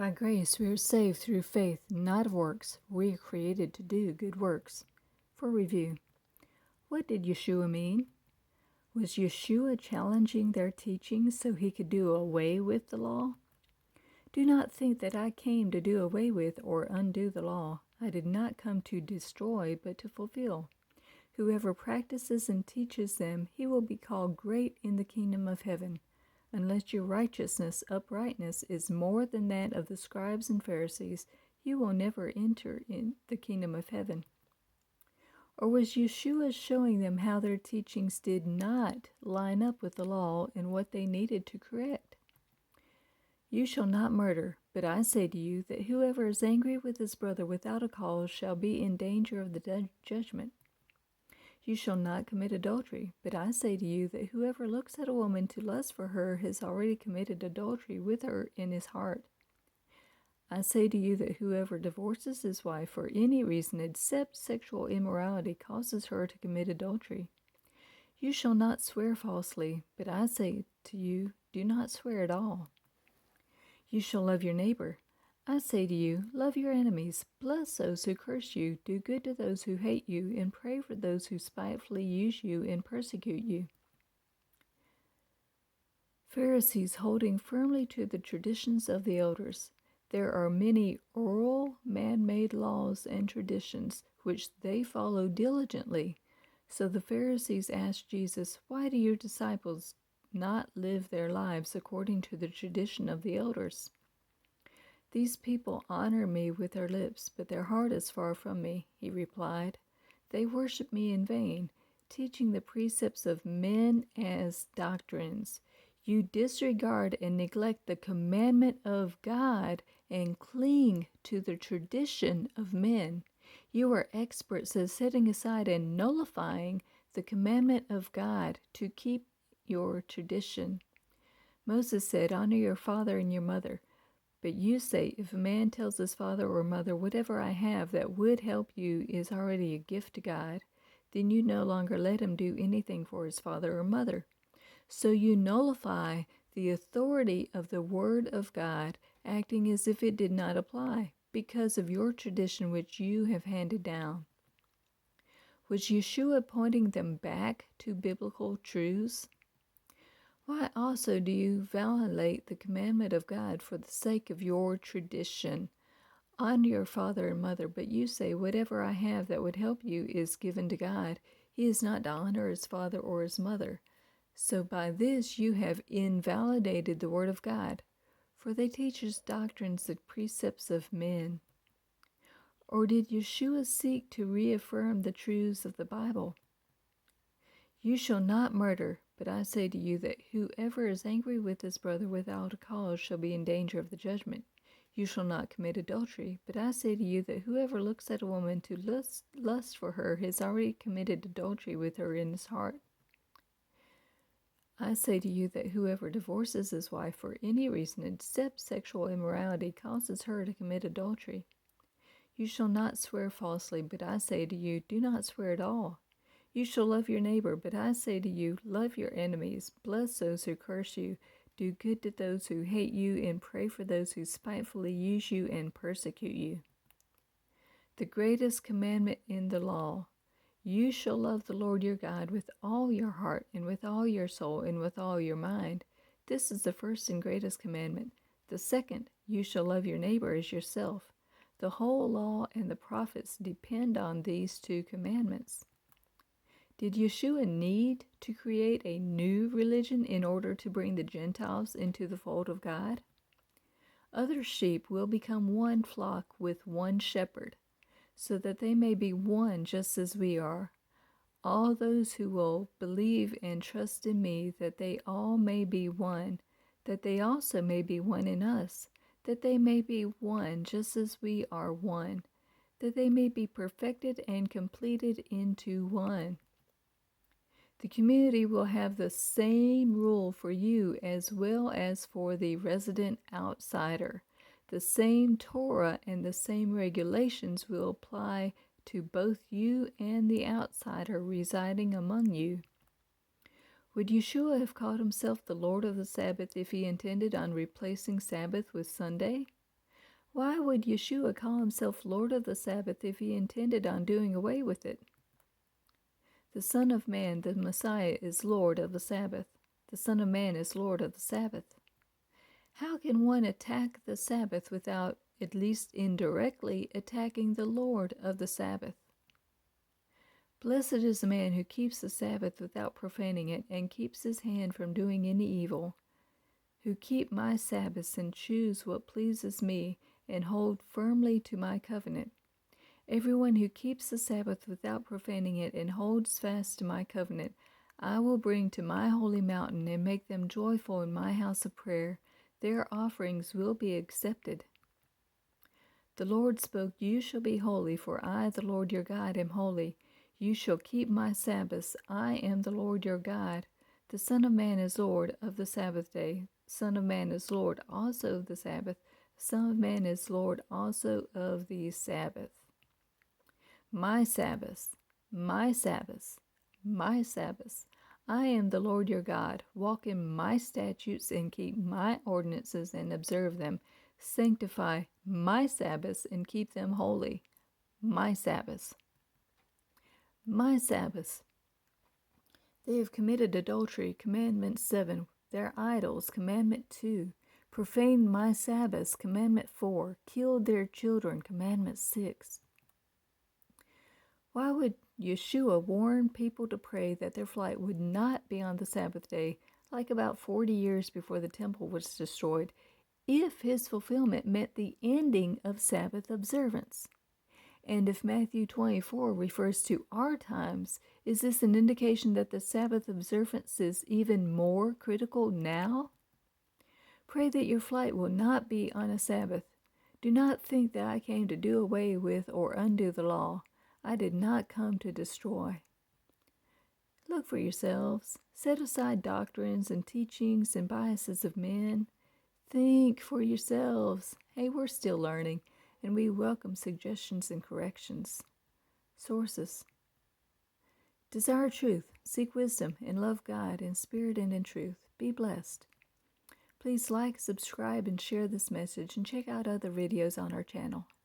By grace we are saved through faith, not of works. We are created to do good works. For review, what did Yahshua mean? Was Yahshua challenging their teaching so he could do away with the law? Do not think that I came to do away with or undo the law. I did not come to destroy, but to fulfill. Whoever practices and teaches them, he will be called great in the kingdom of heaven. Unless your righteousness, uprightness, is more than that of the scribes and Pharisees, you will never enter in the kingdom of heaven. Or was Yahshua showing them how their teachings did not line up with the law and what they needed to correct? You shall not murder, but I say to you that whoever is angry with his brother without a cause shall be in danger of the judgment. You shall not commit adultery, but I say to you that whoever looks at a woman to lust for her has already committed adultery with her in his heart. I say to you that whoever divorces his wife for any reason except sexual immorality causes her to commit adultery. You shall not swear falsely, but I say to you, do not swear at all. You shall love your neighbor. I say to you, love your enemies, bless those who curse you, do good to those who hate you, and pray for those who spitefully use you and persecute you. Pharisees holding firmly to the traditions of the elders. There are many oral, man-made laws and traditions which they follow diligently. So the Pharisees asked Jesus, why do your disciples not live their lives according to the tradition of the elders? These people honor me with their lips, but their heart is far from me, he replied. They worship me in vain, teaching the precepts of men as doctrines. You disregard and neglect the commandment of God and cling to the tradition of men. You are experts at setting aside and nullifying the commandment of God to keep your tradition. Moses said, honor your father and your mother. But you say, if a man tells his father or mother, whatever I have that would help you is already a gift to God, then you no longer let him do anything for his father or mother. So you nullify the authority of the word of God, acting as if it did not apply, because of your tradition which you have handed down. Was Yahshua pointing them back to biblical truths? Why also do you violate the commandment of God for the sake of your tradition? Honor your father and mother, but you say, whatever I have that would help you is given to God. He is not to honor his father or his mother. So by this you have invalidated the word of God, for they teach as doctrines the precepts of men. Or did Yahshua seek to reaffirm the truths of the Bible? You shall not murder, but I say to you that whoever is angry with his brother without a cause shall be in danger of the judgment. You shall not commit adultery, but I say to you that whoever looks at a woman to lust for her has already committed adultery with her in his heart. I say to you that whoever divorces his wife for any reason except sexual immorality causes her to commit adultery. You shall not swear falsely, but I say to you, do not swear at all. You shall love your neighbor, but I say to you, love your enemies, bless those who curse you, do good to those who hate you, and pray for those who spitefully use you and persecute you. The greatest commandment in the law, you shall love the Lord your God with all your heart, and with all your soul, and with all your mind. This is the first and greatest commandment. The second, you shall love your neighbor as yourself. The whole law and the prophets depend on these two commandments. Did Yahshua need to create a new religion in order to bring the Gentiles into the fold of God? Other sheep will become one flock with one shepherd, so that they may be one just as we are. All those who will believe and trust in me, that they all may be one, that they also may be one in us, that they may be one just as we are one, that they may be perfected and completed into one. The community will have the same rule for you as well as for the resident outsider. The same Torah and the same regulations will apply to both you and the outsider residing among you. Would Yahshua have called himself the Lord of the Sabbath if he intended on replacing Sabbath with Sunday? Why would Yahshua call himself Lord of the Sabbath if he intended on doing away with it? The Son of Man, the Messiah, is Lord of the Sabbath. The Son of Man is Lord of the Sabbath. How can one attack the Sabbath without, at least indirectly, attacking the Lord of the Sabbath? Blessed is the man who keeps the Sabbath without profaning it, and keeps his hand from doing any evil, who keep my Sabbaths and choose what pleases me, and hold firmly to my covenant. Everyone who keeps the Sabbath without profaning it and holds fast to my covenant, I will bring to my holy mountain and make them joyful in my house of prayer. Their offerings will be accepted. The Lord spoke, You shall be holy, for I, the Lord your God, am holy. You shall keep my Sabbaths. I am the Lord your God. The Son of Man is Lord of the Sabbath day. The Son of Man is Lord also of the Sabbath. The Son of Man is Lord also of the Sabbath. My Sabbaths, my Sabbaths, my Sabbaths. I am the Lord your God. Walk in my statutes and keep my ordinances and observe them. Sanctify my Sabbaths and keep them holy. My Sabbaths. My Sabbaths. They have committed adultery, commandment 7. Their idols, commandment 2. Profaned my Sabbaths, commandment 4. Killed their children, commandment 6. Why would Yahshua warn people to pray that their flight would not be on the Sabbath day, like about 40 years before the temple was destroyed, if his fulfillment meant the ending of Sabbath observance? And if Matthew 24 refers to our times, is this an indication that the Sabbath observance is even more critical now? Pray that your flight will not be on a Sabbath. Do not think that I came to do away with or undo the law. I did not come to destroy. Look for yourselves. Set aside doctrines and teachings and biases of men. Think for yourselves. Hey, we're still learning, and we welcome suggestions and corrections. Sources. Desire truth, seek wisdom, and love God in spirit and in truth. Be blessed. Please like, subscribe, and share this message, and check out other videos on our channel.